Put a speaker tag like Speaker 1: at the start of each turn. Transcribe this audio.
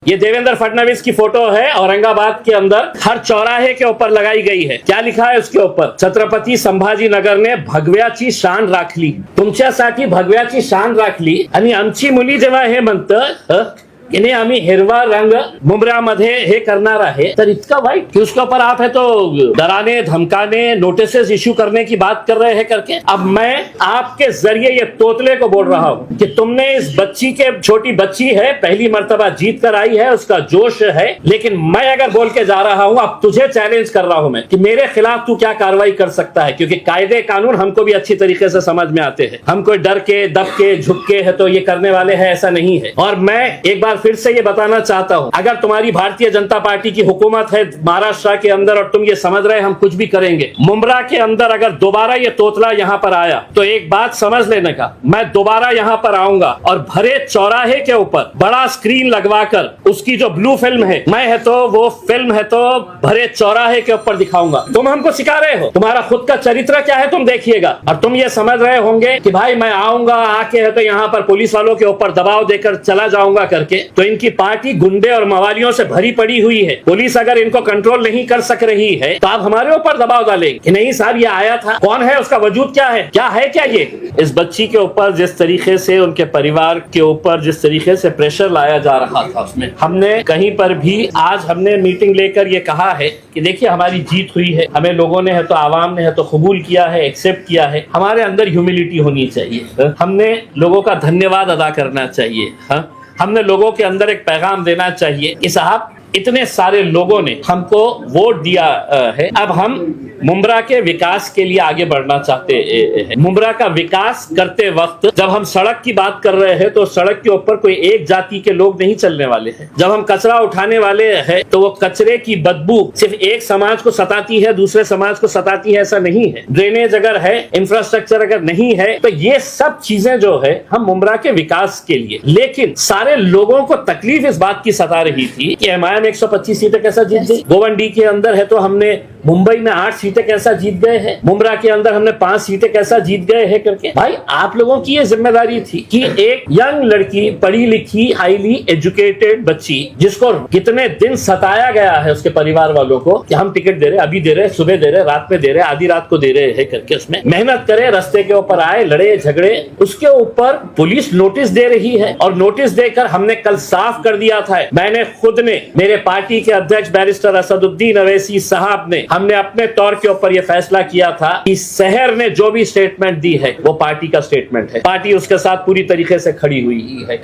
Speaker 1: ये देवेंद्र फडणवीस की फोटो है। औरंगाबाद के अंदर हर चौराहे के ऊपर लगाई गई है। क्या लिखा है उसके ऊपर? छत्रपती संभाजीनगर ने भगव्याची शान राखली, तुमच्यासाठी भगव्याची शान राखली। आणि आमची मुली जेव्हा हे म्हणतं की नहीं आम्ही हिरवा रंग मुंब्र्यामध्ये हे करणार आहे, तर इतका वाइट कि उसके ऊपर आप है तो डराने धमकाने नोटिसेस इश्यू करने की बात कर रहे हैं करके। अब मैं आपके जरिए ये तोतले को बोल रहा हूँ कि तुमने इस बच्ची के, छोटी बच्ची है, पहली मर्तबा जीत कर आई है, उसका जोश है, लेकिन मैं अगर बोल के जा रहा हूँ, अब तुझे चैलेंज कर रहा हूँ मैं कि मेरे खिलाफ तू क्या कार्रवाई कर सकता है, क्योंकि कायदे कानून हमको भी अच्छी तरीके से समझ में आते हैं। हम कोई डर के दब के झुक के है तो ये करने वाले हैं, ऐसा नहीं है। और मैं एक बार फिर से ये बताना चाहता हूं, अगर तुम्हारी भारतीय जनता पार्टी की हुकूमत है महाराष्ट्र के अंदर और तुम ये समझ रहे हम कुछ भी करेंगे, मुंब्रा के अंदर अगर दोबारा ये तोतला यहां पर आया तो एक बात समझ लेने का, मैं दोबारा यहां पर आऊंगा और भरे चौराहे के ऊपर बड़ा स्क्रीन लगवाकर उसकी जो ब्लू फिल्म है, मैं है तो वो फिल्म है तो भरे चौराहे के ऊपर दिखाऊंगा। तुम हमको सिखा रहे हो, तुम्हारा खुद का चरित्र क्या है तुम देखिएगा। और तुम ये समझ रहे होंगे कि भाई मैं आऊंगा, आके है तो यहाँ पर पुलिस वालों के ऊपर दबाव देकर चला जाऊंगा करके, तो इनकी पार्टी गुंडे और मवालियों से भरी पड़ी हुई है। पुलिस अगर इनको कंट्रोल नहीं कर सक रही है तो आप हमारे ऊपर दबाव डालेंगे कि नहीं साहब ये आया था, कौन है, उसका वजूद क्या है, क्या ये। इस बच्ची के ऊपर जिस तरीके से, उनके परिवार के ऊपर जिस तरीके से प्रेशर लाया जा रहा था, उसमें हमने कहीं पर भी आज हमने मीटिंग लेकर ये कहा है कि देखिए हमारी जीत हुई है, हमें लोगों ने है तो आवाम ने है तो कबूल किया है, एक्सेप्ट किया है। हमारे अंदर ह्यूमिलिटी होनी चाहिए, हमने लोगों का धन्यवाद अदा करना चाहिए। हमने लोगों के अंदर एक पैगाम देना चाहिए कि साहब इतने सारे लोगों ने हमको वोट दिया है, अब हम मुंब्रा के विकास के लिए आगे बढ़ना चाहते हैं। मुंब्रा का विकास करते वक्त जब हम सड़क की बात कर रहे हैं तो सड़क के ऊपर कोई एक जाति के लोग नहीं चलने वाले हैं। जब हम कचरा उठाने वाले हैं तो वो कचरे की बदबू सिर्फ एक समाज को सताती है, दूसरे समाज को सताती है, ऐसा नहीं है। ड्रेनेज अगर है, इंफ्रास्ट्रक्चर अगर नहीं है, तो ये सब चीजें जो है हम मुंब्रा के विकास के लिए, लेकिन सारे लोगों को तकलीफ इस बात की सता रही थी कि एमआईएम 125 सीटें कैसा जीत गई, गोवंडी के अंदर है तो हमने मुंबई में 8 सीटें कैसा जीत गए हैं, मुंब्रा के अंदर हमने 5 सीटें कैसा जीत गए हैं करके। भाई आप लोगों की ये जिम्मेदारी थी कि एक यंग लड़की, पढ़ी लिखी, हाईली एजुकेटेड बच्ची, जिसको कितने दिन सताया गया है उसके परिवार वालों को कि हम टिकट दे रहे, अभी दे रहे, सुबह दे रहे, रात में दे रहे, आधी रात को दे रहे हैं करके, उसमें मेहनत करे, रास्ते के ऊपर आए, लड़े झगड़े, उसके ऊपर पुलिस नोटिस दे रही है। और नोटिस देकर हमने कल साफ कर दिया था, मैंने खुद ने, मेरे पार्टी के अध्यक्ष बैरिस्टर असदुद्दीन अवैसी साहब ने, हमने अपने तौर के ऊपर यह फैसला किया था कि शहर ने जो भी स्टेटमेंट दी है वो पार्टी का स्टेटमेंट है, पार्टी उसके साथ पूरी तरीके से खड़ी हुई है।